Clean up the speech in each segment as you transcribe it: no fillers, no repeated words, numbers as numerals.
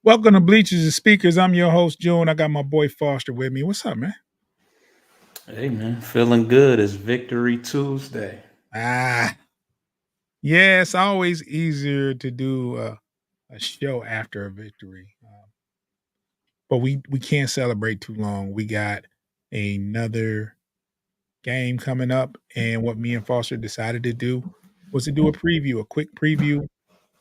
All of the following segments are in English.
Welcome to Bleachers and Speakers. I'm your host, June. I got my boy Foster with me. What's up, man? Hey man, feeling good. It's Victory Tuesday. Ah, yeah, it's always easier to do a show after a victory, but we can't celebrate too long. We got another game coming up, and what me and Foster decided to do was to do a quick preview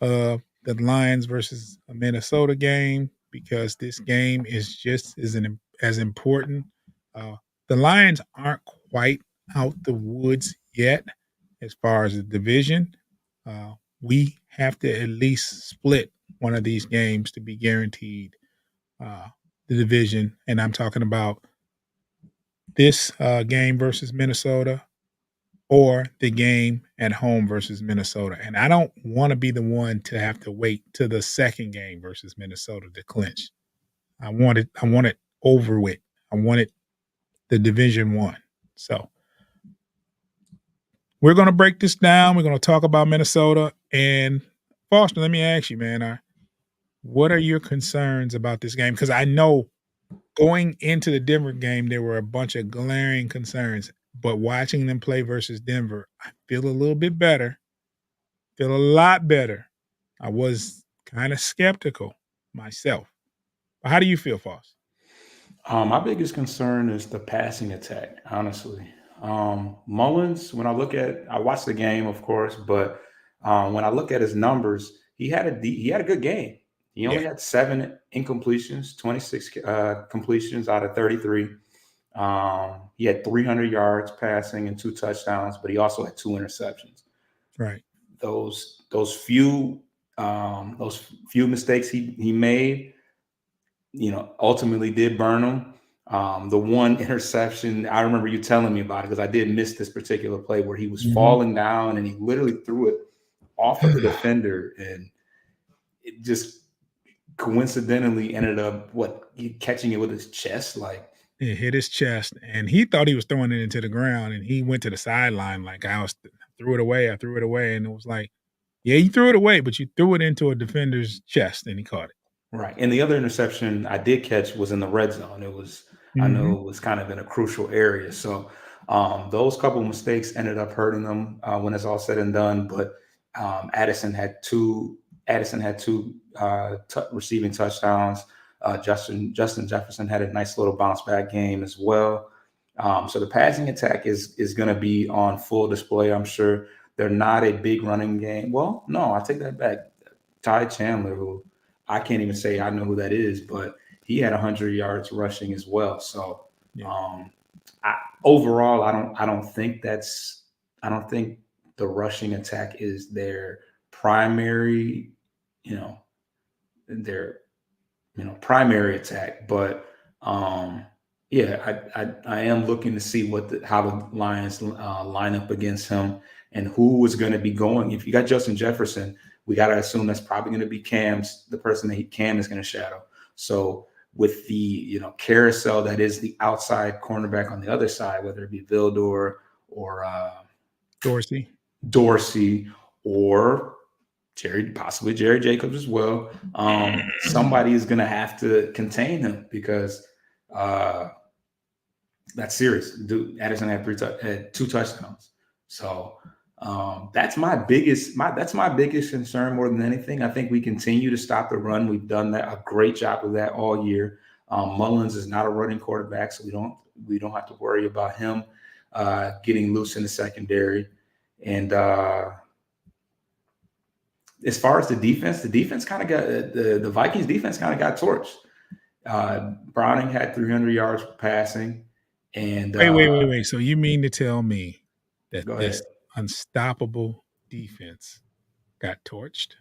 of the Lions versus a Minnesota game because this game is just as important. Uh, the Lions aren't quite out the woods yet as far as the division. We have to at least split one of these games to be guaranteed uh, the division. And I'm talking about this game versus Minnesota or the game at home versus Minnesota. And I don't want to be the one to have to wait to the second game versus Minnesota to clinch. I want it over with. I want it the division one. So we're gonna break this down. We're gonna talk about Minnesota. And Foster, let me ask you, man, what are your concerns about this game? Because I know going into the Denver game, there were a bunch of glaring concerns. But watching them play versus Denver, I feel a little bit better. Feel a lot better. I was kind of skeptical myself. But how do you feel, Foss? My biggest concern is the passing attack. Honestly, Mullins. I watched the game, of course, but when I look at his numbers, he had a good game. He Yeah. only had 7 incompletions, 26 completions out of 33. He had 300 yards passing and 2 touchdowns, but he also had 2 interceptions. Right. Those few mistakes he made, ultimately did burn him. The one interception, I remember you telling me about it because I did miss this particular play where he was Mhm. falling down and he literally threw it off of the defender, and it just coincidentally ended up catching it with his chest. Like, It hit his chest, and he thought he was throwing it into the ground, and he went to the sideline like threw it away. I threw it away, and it was like, yeah, you threw it away, but you threw it into a defender's chest, and he caught it. right. And the other interception I did catch was in the red zone. I know Mhm. it was kind of in a crucial area. So those couple mistakes ended up hurting them when it's all said and done. But um, Addison had two. Addison had two receiving touchdowns. Justin Jefferson had a nice little bounce back game as well. So the passing attack is going to be on full display. I'm sure they're not a big running game. Well, no, I take that back. Ty Chandler, who I can't even say I know who that is, but he had 100 yards rushing as well. So Yeah. um, overall, I don't think the rushing attack is their primary, you know, their primary attack. But um, yeah, I am looking to see how the Lions line up against him and who is going to be going. If you got Justin Jefferson, we got to assume that's probably going to be the person that Cam is going to shadow. So with the carousel that is the outside cornerback on the other side, whether it be Vildor or Dorsey. Dorsey or possibly Jerry Jacobs as well. Somebody is going to have to contain him because uh, that's serious. Dude, Addison had 2 touchdowns, so that's my biggest concern more than anything. I think we continue to stop the run. We've done a great job of that all year. Mullins is not a running quarterback, so we don't have to worry about him getting loose in the secondary. And as far as the defense kind of got the Vikings defense kind of got torched. Browning had 300 yards passing, and Wait. So you mean to tell me that go ahead. this unstoppable defense got torched?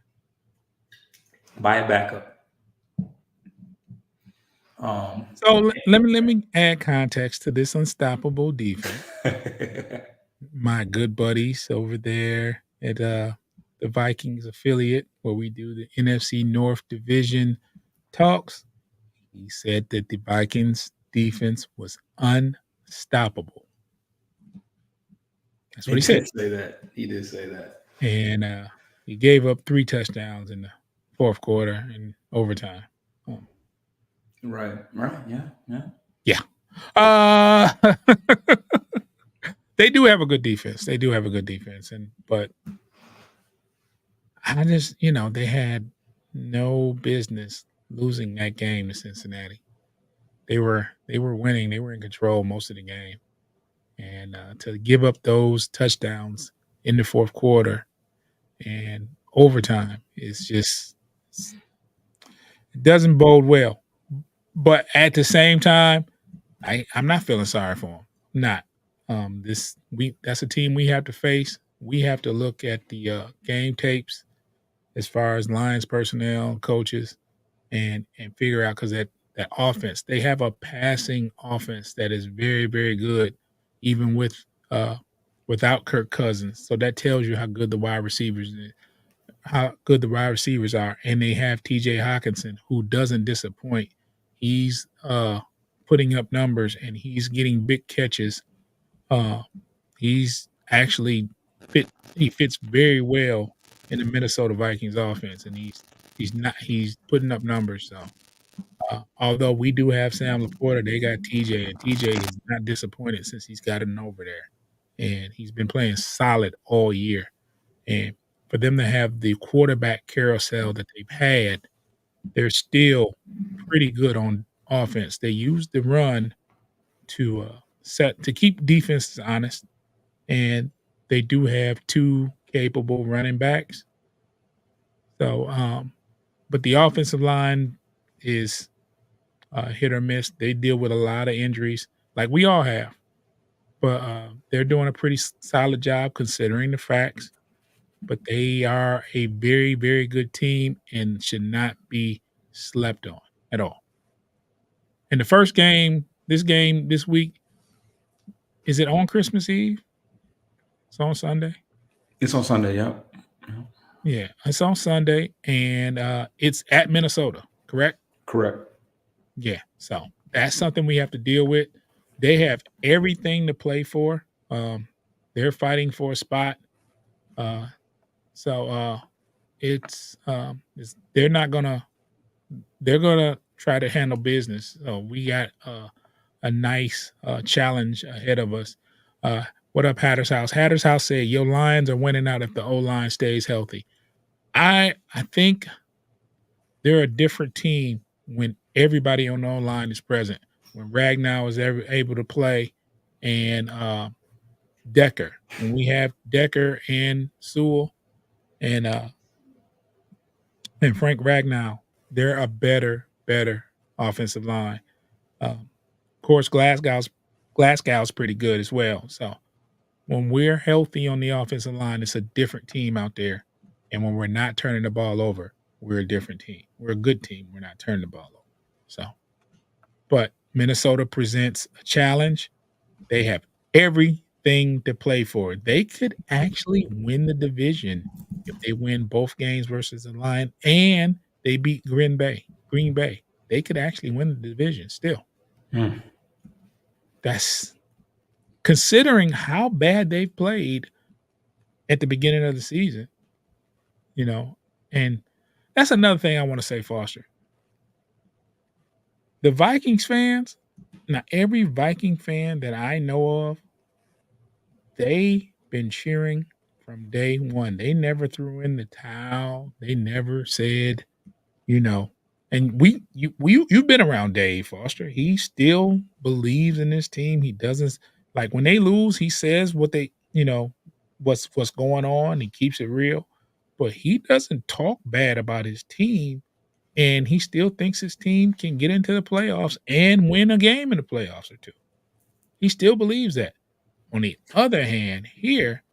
Buy it back up. Um, So let me add context to this unstoppable defense. My good buddies over there at the Vikings affiliate, where we do the NFC North Division talks, he said that the Vikings defense was unstoppable. That's he what he said. did say that. He did say that. And he gave up 3 touchdowns in the fourth quarter and overtime. Right. Right. Yeah. Yeah. Yeah. Uh, they do have a good defense. They do have a good defense, and but I just they had no business losing that game to Cincinnati. They were winning. They were in control most of the game, and to give up those touchdowns in the fourth quarter and overtime is just it doesn't bode well. But at the same time, I'm not feeling sorry for them. Not. This we That's a team we have to face. We have to look at the game tapes as far as Lions personnel, coaches, and figure out because that offense they have a passing offense that is very very good, even uh without Kirk Cousins. So that tells you how good the wide receivers are, and they have T.J. Hawkinson who doesn't disappoint. He's putting up numbers and he's getting big catches. Uh, he's actually fit. He fits very well in the Minnesota Vikings offense, and he's putting up numbers. So although we do have Sam Laporta, they got TJ, and TJ is not disappointed since he's gotten over there, and he's been playing solid all year. And for them to have the quarterback carousel that they've had, they're still pretty good on offense. They use the run to set to keep defenses honest, and they do have two capable running backs. So, but the offensive line is hit or miss. They deal with a lot of injuries, like we all have. But they're doing a pretty solid job considering the facts. But they are a very, very good team and should not be slept on at all. And the first game this week, is it on Christmas Eve? It's on Sunday. It's on Sunday. Yep. Yep. Yeah, it's on Sunday, and it's at Minnesota. Correct? Correct. Yeah. So that's something we have to deal with. They have everything to play for. They're fighting for a spot. Uh, so they're not gonna they're gonna try to handle business. So we got a nice challenge ahead of us. What up, Hatter's House? Hatter's House said your Lions are winning out if the O line stays healthy. I think they're a different team when everybody on the O line is present. When Ragnow is able to play, and Decker. When we have Decker and Sewell and and Frank Ragnow, they're a better offensive line. Of course, Glasgow's pretty good as well. So when we're healthy on the offensive line, it's a different team out there. And when we're not turning the ball over, we're a different team. We're a good team. We're not turning the ball over. So, but Minnesota presents a challenge. They have everything to play for. They could actually win the division if they win both games versus the Lions and they beat Green Bay. Green Bay. They could actually win the division still. Hmm. That's considering how bad they've played at the beginning of the season, you know. And that's another thing I want to say, Foster. The Vikings fans, now every Viking fan that I know of, they been cheering from day one. They never threw in the towel. They never said, you know, and you've been around Dave Foster. He still believes in this team. He doesn't like when they lose, he says what's going on. He keeps it real. But he doesn't talk bad about his team, and he still thinks his team can get into the playoffs and win a game in the playoffs or two. He still believes that. On the other hand, here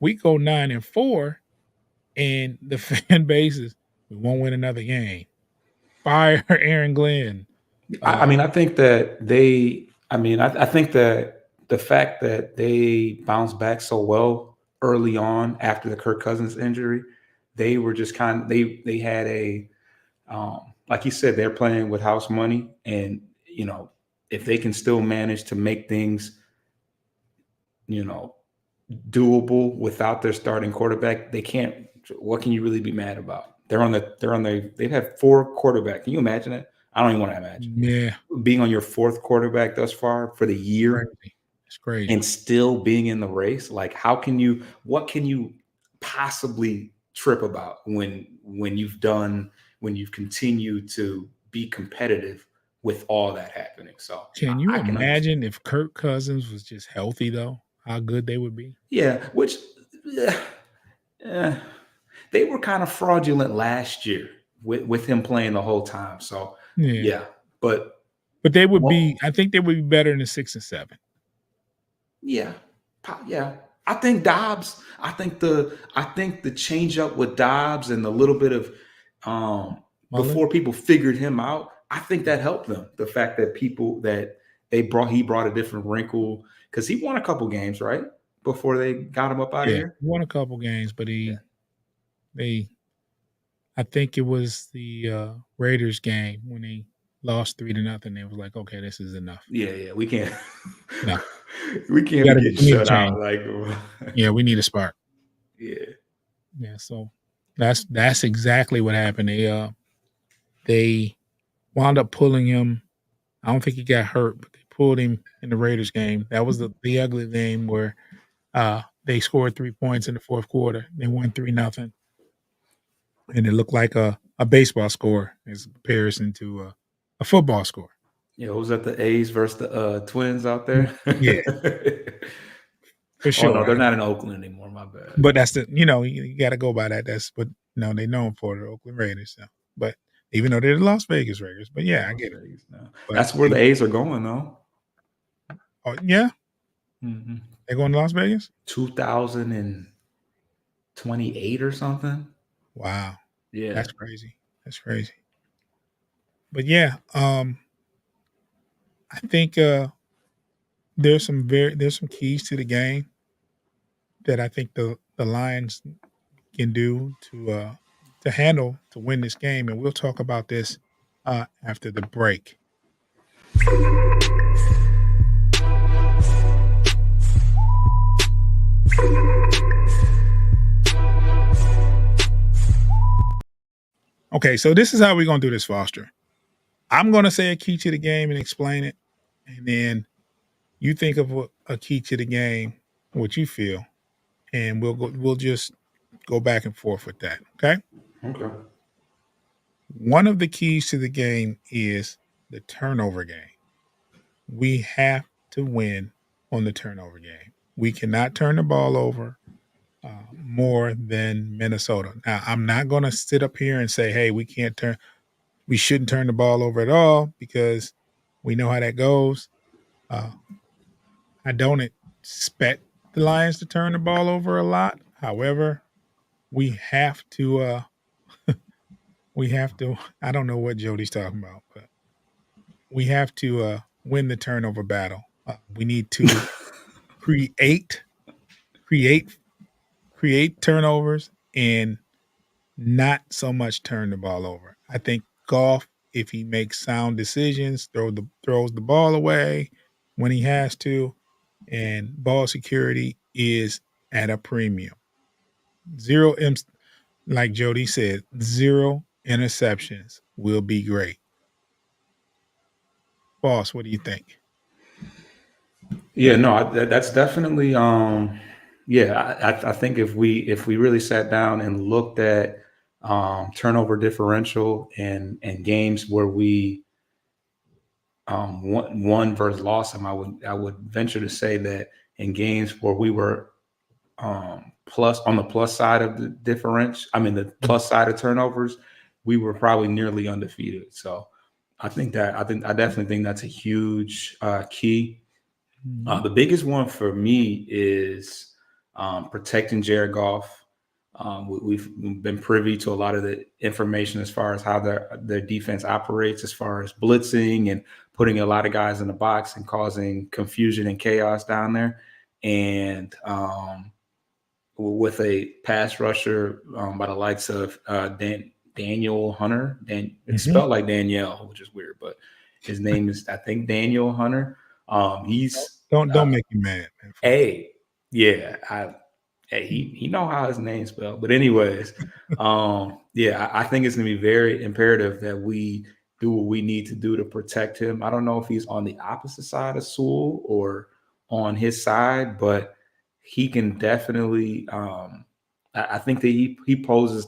we go 9-4, and the fan base is we won't win another game. Fire Aaron Glenn. I mean, I think that they. I mean, I think that the fact that they bounced back so well early on after the Kirk Cousins injury, they were just kind of they had a like you said, they're playing with house money, and if they can still manage to make things you know doable without their starting quarterback, they can't. What can you really be mad about? They've had four quarterbacks. Can you imagine it? I don't even want to imagine Yeah, being on your fourth quarterback thus far for the year crazy. It's crazy. and still being in the race. Like, how can you? What can you possibly trip about when you've continued to be competitive with all that happening? So Can you I can understand. imagine if Kirk Cousins was just healthy though, how good they would be? Yeah, which yeah, eh, they were kind of fraudulent last year with him playing the whole time. So Yeah. yeah, but But they would be well, I think they would be better than 6 and 7. yeah, yeah. I think Dobbs. I think the change up with Dobbs and the little bit of Mullen? before people figured him out. I think that helped them. The fact that people that he brought a different wrinkle because he won a couple games right before they got him up out of Yeah, here. he won a couple games, but Yeah, they I think it was the, Raiders game when they lost 3 to nothing. They was like, "Okay, this is enough. yeah. We can't No, we can't be getting we need to shut out change. like Yeah, we need a spark." yeah. Yeah, so that's exactly what happened. They wound up pulling him. I don't think he got hurt, but they pulled him in the Raiders game. That was the ugly game where, they scored 3 points in the 4th quarter. They won 3 nothing, and it looked like a baseball score as comparison to a football score. Yeah, was that the A's versus the Twins out Mm, there? yeah, for Oh no, sure. they're not in Oakland anymore. My bad. But that's you gotta go by that. That's what they known for, the Oakland Raiders, so but even though they're the Las Vegas Raiders, but yeah, I Las get it. Vegas now. But That's where they the A's are going though. oh, yeah? Hmm. They're going to Las Vegas? 2028 or something. Wow. Yeah. That's crazy. That's crazy. But yeah, I think, there's some keys to the game that I think the Lions can do to handle to win this game, and we'll talk about this, after the break. Okay, so this is how we're gonna do this, Foster. I'm gonna say a key to the game and explain it, and then you think of a key to the game, what you feel, and we'll just go back and forth with that. Okay. Okay. One of the keys to the game is the turnover game. We have to win on the turnover game. We cannot turn the ball over more than Minnesota. Now, I'm not going to sit up here and say, "Hey, we shouldn't turn the ball over at all," because we know how that goes. Uh, I don't expect the Lions to turn the ball over a lot. However, we have to. We have to. I don't know what Jody's talking about, but we have to win the turnover battle. We need to create, create, create turnovers, and not so much turn the ball over. I think Goff, if he makes sound decisions, throws the ball away when he has to, and ball security is at a premium. Zero, like Jody said, zero interceptions will be great. Boss, what do you think? Yeah, no, that's definitely yeah, I think if we really sat down and looked at turnover differential and games where we won versus lost them, I would venture to say that in games where we were plus on the plus side of the differential, I mean the Mhm. plus side of turnovers, we were probably nearly undefeated. So I definitely think that's a huge key. Mhm. The biggest one for me is protecting Jared Goff. We've been privy to a lot of the information as far as how their defense operates, as far as blitzing and putting a lot of guys in the box and causing confusion and chaos down there. And with a pass rusher by the likes of Daniel Hunter, it's Mhm. spelled like Danielle, which is weird, but his name is I think Daniel Hunter. He's Don't make me mad, man. a yeah, hey, he know how his name's spelled. But anyways, yeah, I think it's gonna be very imperative that we do what we need to do to protect him. I don't know if he's on the opposite side of Sewell or on his side, but he can definitely. I think that he poses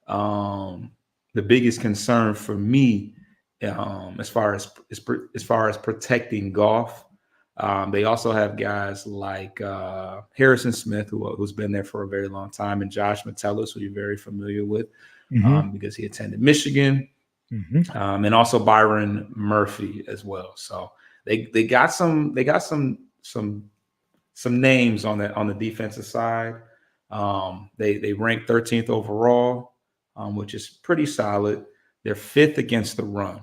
um, the biggest concern for me, as far as protecting golf. They also have guys like Harrison Smith, who's been there for a very long time, and Josh Metellus, who you're very familiar with, Mhm, because he attended Michigan, mhm. and also Byron Murphy as well. So they got some names on the defensive side. They rank 13th overall, which is pretty solid. They're fifth against the run,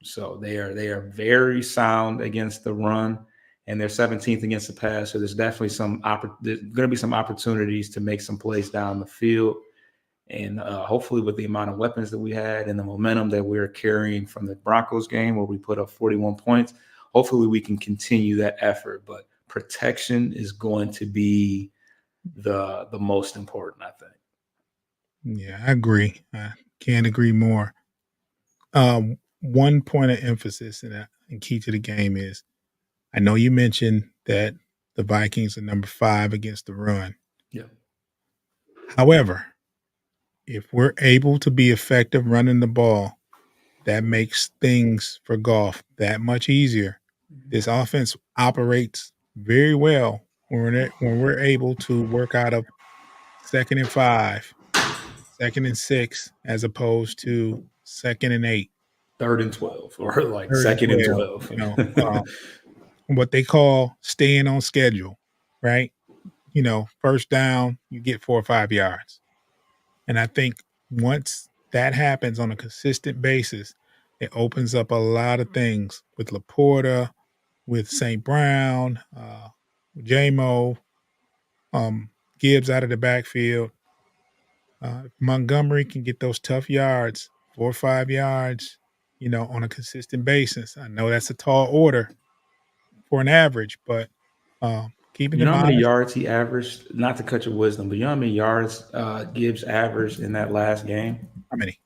so they are very sound against the run, and they're 17th against the pass. So there's going to be some opportunities to make some plays down the field. And hopefully, with the amount of weapons that we had and the momentum that we're carrying from the Broncos game, where we put up 41 points, hopefully we can continue that effort. But protection is going to be the most important, I think. Yeah, I agree. I can't agree more. One point of emphasis and key to the game is I know you mentioned that the Vikings are number 5 against the run. Yeah. However, if we're able to be effective running the ball, that makes things for golf that much easier. This offense operates very well when we're able to work out of 2nd and 5, 2nd and 6, as opposed to 2nd and 8, Third and 12, or like 3rd and second and 12, 12. what they call staying on schedule, right? First down, you get 4 or 5 yards. And I think once that happens on a consistent basis, it opens up a lot of things with Laporta, with St. Brown, JMO, Gibbs out of the backfield. If Montgomery can get those tough yards, 4 or 5 yards, on a consistent basis. I know that's a tall order for an average, but keeping You know them how many honest. yards he averaged? Not to cut your wisdom, but you know how many yards Gibbs averaged in that last game How many?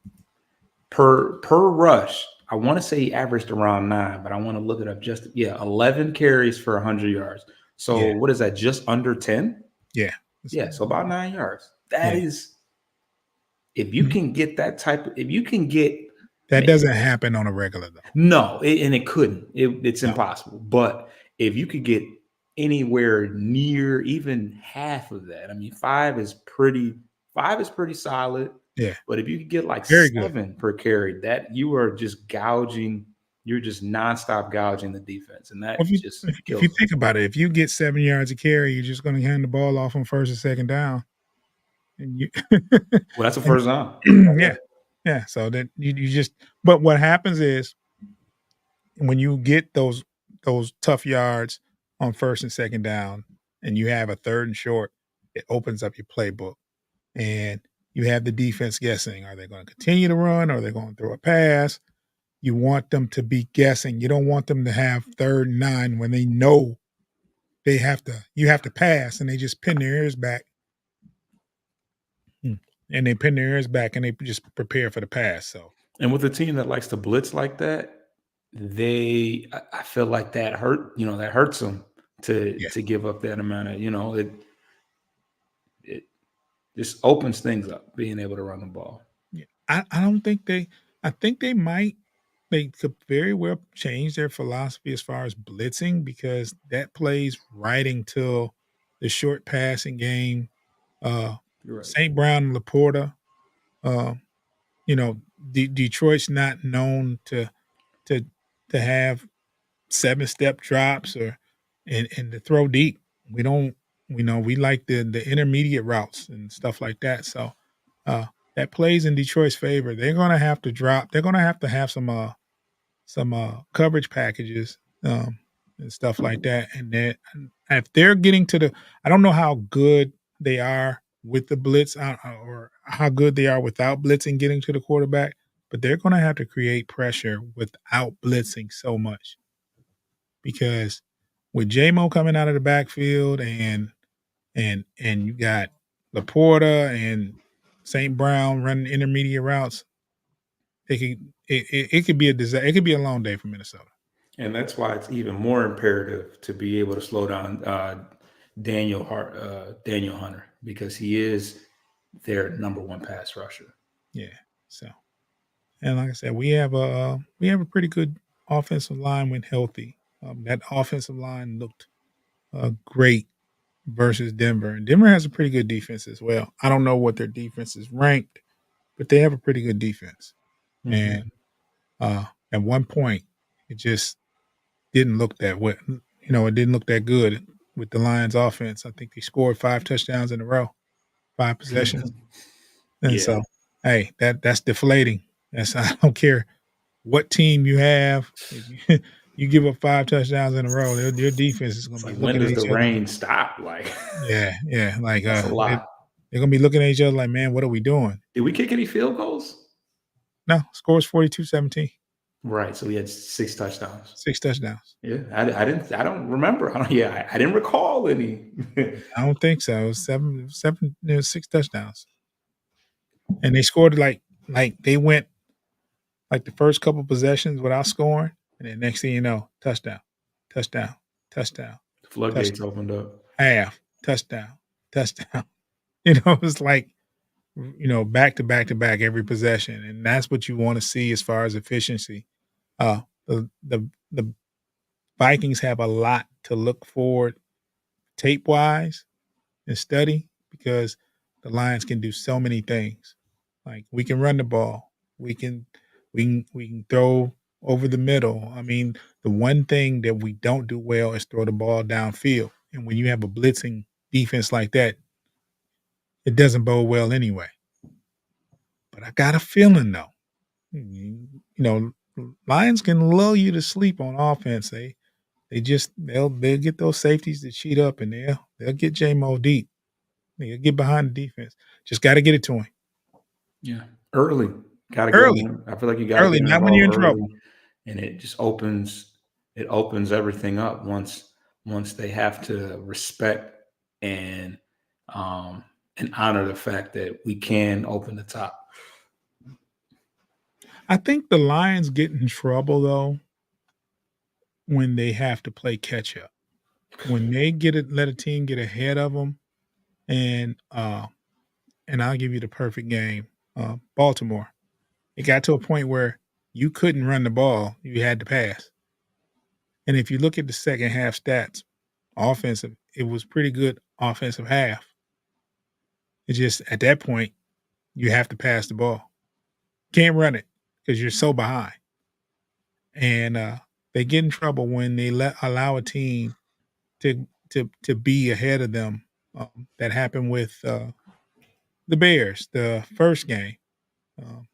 per rush? I want to say he averaged around 9, but I want to look it up. Just, yeah, 11 carries for 100 yards. So Yeah, what is that? Just under 10? yeah, Yeah, so about 9 yards. That yeah. is, if you can get if you can get, That doesn't happen on a regular though. no, and it couldn't. It's No. impossible. But if you could get anywhere near even half of that, I mean, five is pretty solid. Yeah, But if you could get like very good. 7 per carry, that you are just gouging, you're just nonstop gouging the defense, and Well, that if you just if you kills think us. about it, if you get 7 yards a carry, you're just gonna hand the ball off on 1st and 2nd down, and you Well, that's a and first down. yeah, yeah, so that you just but what happens is when you get those tough yards on 1st and 2nd down and you have a 3rd and short, it opens up your playbook, and you have the defense guessing, are they gonna continue to run? Or are they gonna throw a pass? You want them to be guessing. You don't want them to have 3rd and 9 when they know you have to pass, and they just pin their ears back. Mm. And they pin their ears back, and they just prepare for the pass, so And with a team that likes to blitz like that, I feel like that hurts them to yeah, give up that amount of, it just opens things up, being able to run the ball. yeah. I don't think I think they could very well change their philosophy as far as blitzing because that plays right into the short passing game. Uh, You're right. St. Brown and Laporta, uh, Detroit's not known to to have 7-step drops and to throw deep. We don't we like the intermediate routes and stuff like that. So uh that plays in Detroit's favor. They're gonna have some coverage packages and stuff like that. And then if they're getting to the I don't know how good they are with the blitz or how good they are without blitzing getting to the quarterback, but they're gonna have to create pressure without blitzing so much because with JMO coming out of the backfield and you got Laporta and St. Brown running intermediate routes, it could be a disaster. It could be a long day for Minnesota. And that's why it's even more imperative to be able to slow down Daniel Hunter because he is their number one pass rusher. Yeah. So, and like I said, we have a pretty good offensive line when healthy. That offensive line looked great versus Denver, and Denver has a pretty good defense as well. I don't know what their defense is ranked, but they have a pretty good defense. And Hmm. at one point, it just didn't look that way. You know, it didn't look that good with the Lions' offense. I think they scored 5 touchdowns in a row, 5 possessions, and Yeah. so hey, that's deflating. That's I don't care what team you have. If you, you give up 5 touchdowns in a row, your defense is going It's to be like, when looking at does the each other. rain stop? Like, Yeah, yeah, like that's a lot. they're going to be looking at each other like, man, what are we doing? Did we kick any field goals? No, scores 42-17, Right. So we had 6 touchdowns. 6 touchdowns. Yeah. I didn't, I don't remember. Yeah. I didn't recall any. I don't think so. It was seven, 6 touchdowns, and they scored like they went like the first couple possessions without scoring, and then next thing you know, touchdown, touchdown, touchdown, Floodgates touchdown, opened up. half, touchdown, touchdown. You know, it's like back to back to back every possession, and that's what you want to see as far as efficiency. The Vikings have a lot to look forward tape wise and study because the Lions can do so many things. Like we can run the ball, we can we can throw over the middle. I mean, the one thing that we don't do well is throw the ball downfield. And when you have a blitzing defense like that, it doesn't bode well anyway. But I got a feeling though, Lions can lull you to sleep on offense. They'll get those safeties to cheat up and they'll get J Mo deep. They'll get behind the defense. Just got to get it to him Yeah. Early. Got to get early, them. I feel like you got to early. get them Not when you're involved in early, trouble. and it just opens everything up once they have to respect and um and honor the fact that we can open the top. I think the Lions get in trouble though when they have to play catch up. When they get it, let a team get ahead of them, and I'll give you the perfect game. Baltimore. It got to a point where you couldn't run the ball; you had to pass. And if you look at the second half stats, offensive, it was pretty good offensive half. It's just at that point you have to pass the ball. Can't run it because you're so behind. And they get in trouble when they allow a team to be ahead of them. That happened with the Bears, the first game. Um,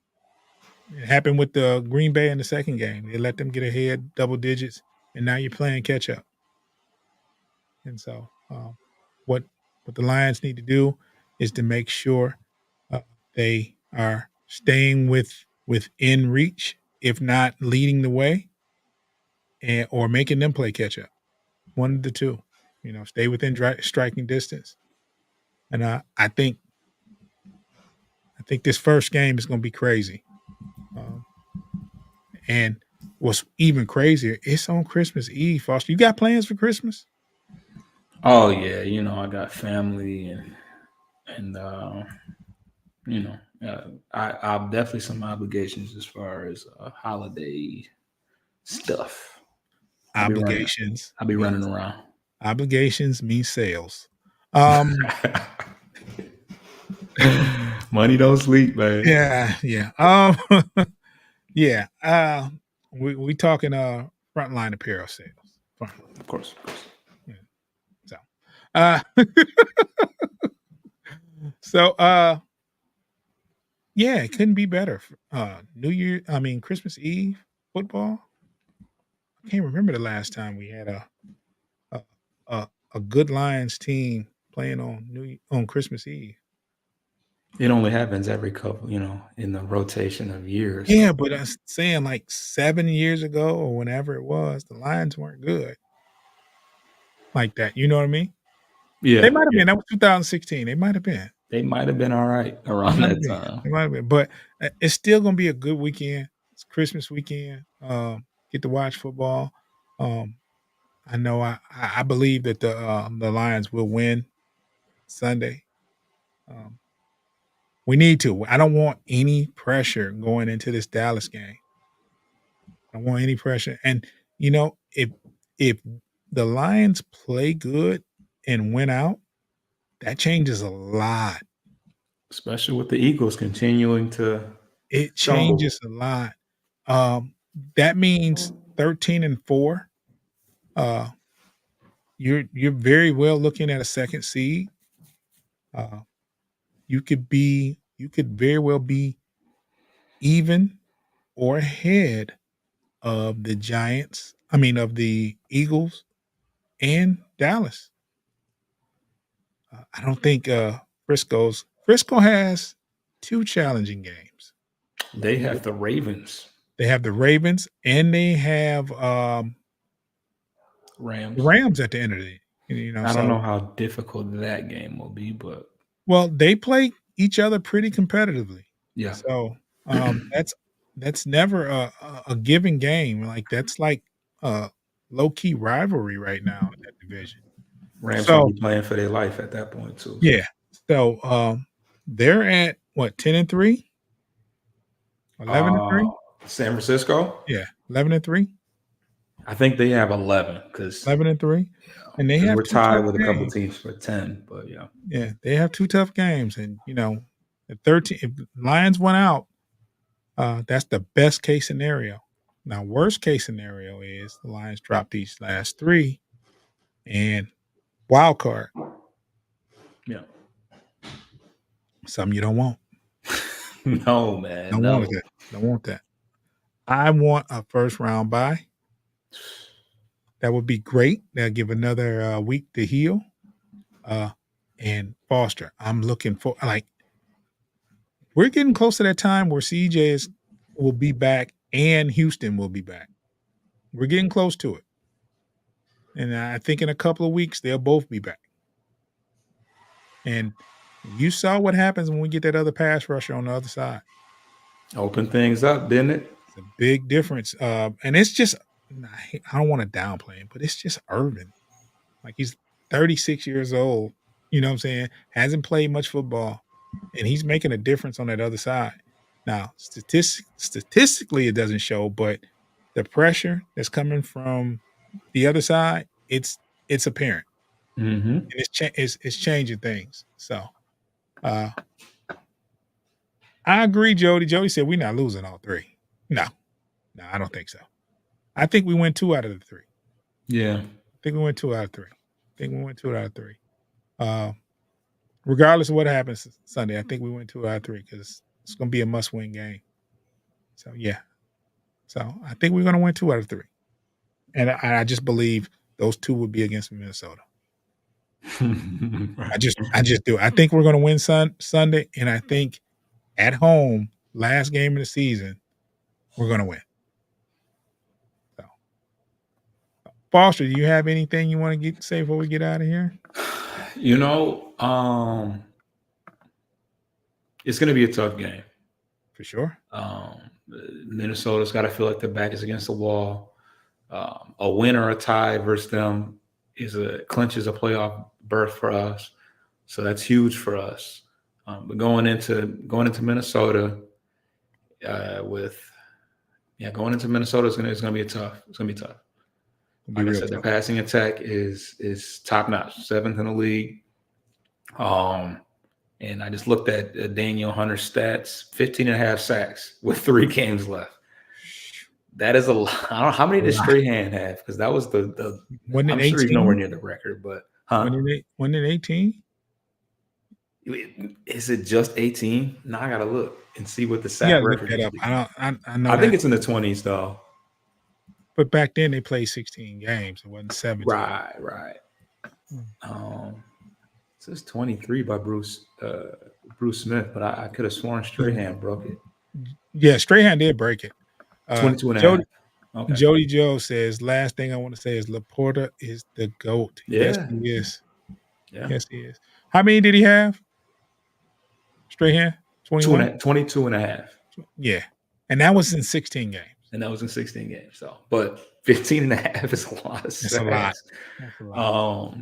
it happened with the Green Bay in the second game. They let them get ahead double digits, and now you're playing catch up. And so, what what the Lions need to do is to make sure uh, they are staying within reach, if not leading the way, and or making them play catch up. One of the two, stay within striking distance. And I think this first game is going to be crazy. Um, and what's even crazier, it's on Christmas Eve, Foster. You got plans for Christmas? Oh yeah, I got family and I've definitely some obligations as far as holiday stuff. I'll be running. Obligations I'll be running means around. obligations means sales. Um, Money don't sleep, man. yeah, yeah. Yeah. We talking frontline apparel sales. Frontline. Of course, of course. Yeah. So, uh, so yeah, it couldn't be better. New Year, I mean Christmas Eve football. I can't remember the last time we had a a, a good Lions team playing on Christmas Eve. It only happens every couple, in the rotation of years. Yeah, but I'm saying like 7 years ago or whenever it was, the Lions weren't good like that. You know what I mean? They Yeah, might have yeah. been. That was 2016. They might have been. They might have been all right It around might that be, time. it might be, but, it's still gonna be a good weekend. It's Christmas weekend, get to watch football. Um, I know I believe that the Lions will win Sunday. Um, we need to. I don't want any pressure going into this Dallas game. I don't want any pressure, and, if the Lions play good and win out, that changes a lot. Especially with the Eagles continuing to It stumble. changes a lot. Um, that means 13 and 4. Uh, you're very well looking at a second seed. Uh, you could very well be even or ahead of the Giants. I mean, of the Eagles and Dallas. I don't think Frisco has two challenging games They left. have the Ravens, They have the Ravens and they have the Rams. Rams at the end of the I don't so know how difficult that game will be, but well, they play each other pretty competitively. yeah. So, that's never a given game, like, that's like a low-key rivalry right now in that division. Rams gonna So be playing for their life at that point too. So yeah. So, they're at what, 10 and 3? 11 and uh 3? San Francisco, Yeah, 11 and 3? I think they have 11 because 11 and 3? And they because have we're 2 tied tough with a couple games. teams for 10. But yeah. Yeah, they have 2 tough games and, the 13 if Lions went out, that's the best case scenario. Now, worst case scenario is the Lions drop these last 3 and wild card, Yeah. something you don't want. No, man, Don't want no. that. Don't want that. I want a first round bye. That would be great. That'll give another, week to heal. Uh, and Foster, I'm looking for like, we're getting close to that time where will be back and Houston will be back. We're getting close to it. And I think in a couple of weeks, they'll both be back. And you saw what happens when we get that other pass rusher on the other side. Open things up, didn't it? It's a big difference. And it's just, I don't want to downplay him, but it's just Irvin. Like he's 36 years old. You know what I'm saying? Hasn't played much football, and he's making a difference on that other side. Now, statistically, it doesn't show, but the pressure that's coming from the other side, it's apparent, Mm-hmm. and it's changing things. So, uh, I agree, Jody. Jody said we're not losing all three. No, no, I don't think so. I think we win 2 out of the 3. Yeah. I think we win 2 out of 3. I think we win 2 out of 3. Uh, Regardless of what happens Sunday, I think we win 2 out of 3 because it's gonna be a must-win game. So, yeah. So, I think we're gonna win 2 out of 3, and I just believe those 2 would be against Minnesota. I just do. I think we're gonna win Sunday, and I think at home, last game of the season, we're gonna win. So, Foster, do you have anything you wanna say before we get out of here? You know, it's going to be a tough game. For sure. Um, Minnesota's got to feel like their back is against the wall. A win or a tie versus them clinches a playoff berth for us, so that's huge for us. But going into Minnesota with going into Minnesota is gonna be tough. It's gonna be tough. It'll be Like I real said, their tough. passing attack is top notch, seventh in the league. Um, and I just looked at Daniel Hunter's stats: 15 and a half sacks with 3 games left. That is a lot. I don't know how many A did lot. Strahan have because that was the. Wasn't it I'm sure he's nowhere 18? near the record, but Wasn't it 18? Is it just 18? Now I gotta look and see what the You sack gotta look record that used up. to I be. don't I know I think that. it's in the 20s though. But back then they played 16 games. It wasn't 17. Right. Mm. Um, it says 23 by Bruce Smith, but I could have sworn Yeah. Strahan broke it. Yeah, Strahan did break it. 22 and a half. Jody Okay. Jody Joe says, last thing I want to say is Laporta is the GOAT. Yes, Yeah. he is. Yeah. Yes, he is. How many did he have? straight hand? Two and 21? a, 22 and a half. Yeah. And that was in 16 games. And that was in 16 games. So, but 15 and a half is a lot of That's a lot. sacks. That's a lot.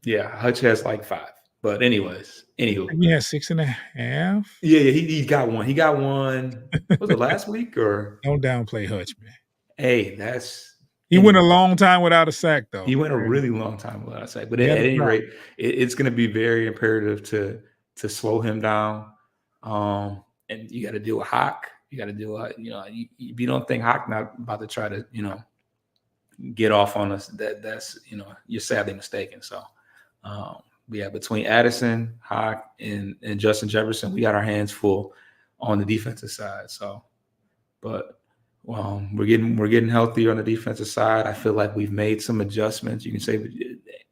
Yeah, Hutch has like 5. But anyways, anywho, He had 6.5. yeah, he got one. He got one. Was it last week or? Don't downplay Hutch, man. Hey, that's He went a anyway. long time without a sack, though. He went a really long time without a sack. But He at had a any drop. rate, it's going to be very imperative to slow him down. And you got to deal with Hawk. You got to deal with, if you don't think Hawk not about to try to, get off on us, that's you're sadly mistaken. So yeah, between Addison, Hawk, and Justin Jefferson, we got our hands full on the defensive side. So, but we're getting healthier on the defensive side. I feel like we've made some adjustments. You can say,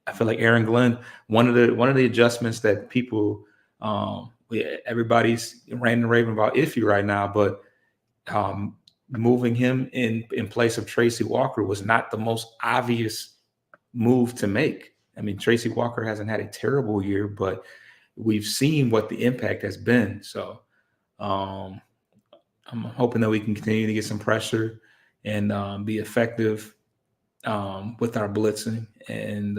I feel like Aaron Glenn, one of the adjustments that people, everybody's ranting and raving about iffy right now, but moving him in place of Tracy Walker was not the most obvious move to make. I mean, Tracy Walker hasn't had a terrible year, but we've seen what the impact has been. So I'm hoping that we can continue to get some pressure and be effective with our blitzing and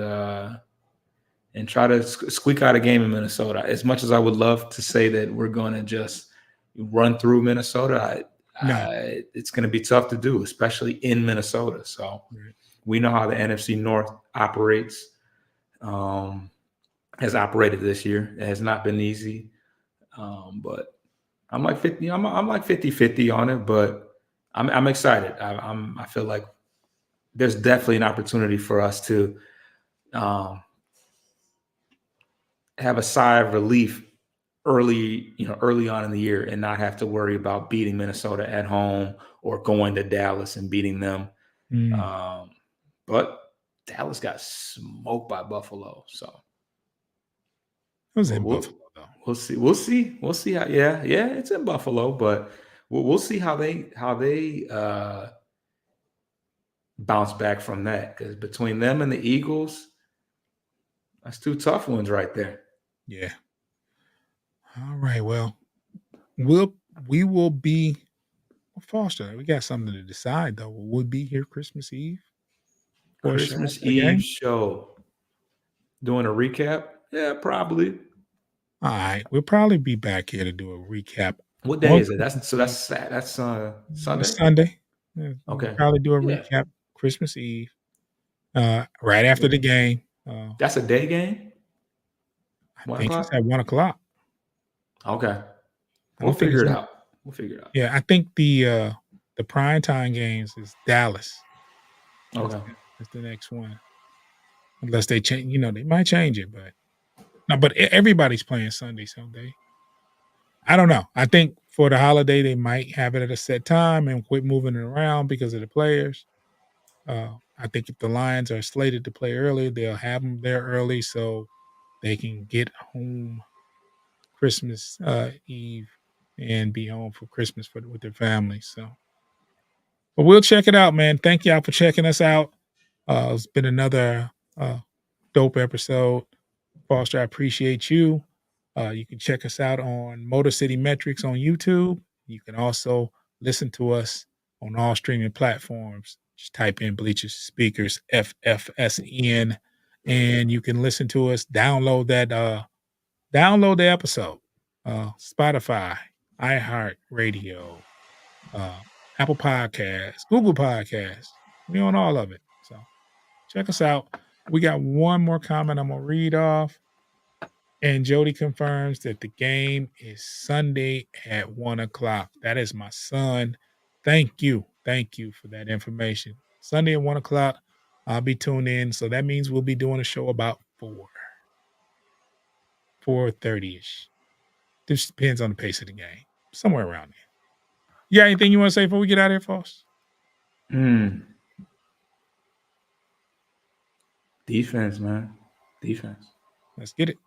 try to squeak out a game in Minnesota. As much as I would love to say that we're going to just run through Minnesota, No. it's going to be tough to do, especially in Minnesota. So we know how the NFC North operates, has operated this year. It has not been easy, but I'm like 50. I'm like 50-50 on it, but I'm excited. I feel like there's definitely an opportunity for us to have a sigh of relief early on in the year and not have to worry about beating Minnesota at home or going to Dallas and beating them. But Dallas got smoked by Buffalo, so It was in Buffalo, though. we'll see. We'll see how. Yeah, it's in Buffalo, but we'll see how they bounce back from that, because between them and the Eagles, that's 2 tough ones right there. Yeah. All right. Well, we will be Foster. We got something to decide, though. Will we be here Christmas Eve for a show Christmas after the Eve game? show. Doing a recap? Yeah, probably. All right. We'll probably be back here to do a recap. What day is it? That's Sunday? Sunday. Yeah, we'll Okay. probably do a Yeah. recap Christmas Eve, right after the game. That's a day game? I 1 think it's o'clock? at 1:00. Okay. I We'll don't think figure it's it on. out. We'll figure it out. Yeah, I think the prime time games is Dallas. Okay. That's the next one. Unless they change, they might change it, but no, but everybody's playing Sunday. I don't know. I think for the holiday they might have it at a set time and quit moving it around because of the players. I think if the Lions are slated to play early, they'll have them there early so they can get home Christmas Eve and be home for Christmas with their families. So, but we'll check it out, man. Thank y'all for checking us out. It's been another dope episode. Foster, I appreciate you. You can check us out on Motor City Metrics on YouTube. You can also listen to us on all streaming platforms. Just type in Bleachers Speakers FFSN, and you can listen to us. Download the episode. Spotify, iHeartRadio, uh, Apple Podcasts, Google Podcasts. We on all of it. So check us out. We got one more comment I'm gonna read off. And Jody confirms that the game is Sunday at 1:00. That is my son. Thank you. Thank you for that information. Sunday at 1:00. I'll be tuned in. So that means we'll be doing a show about 4:30ish. This depends on the pace of the game. Somewhere around there. You got anything you want to say before we get out of here, Foss? Defense, man. Defense. Let's get it.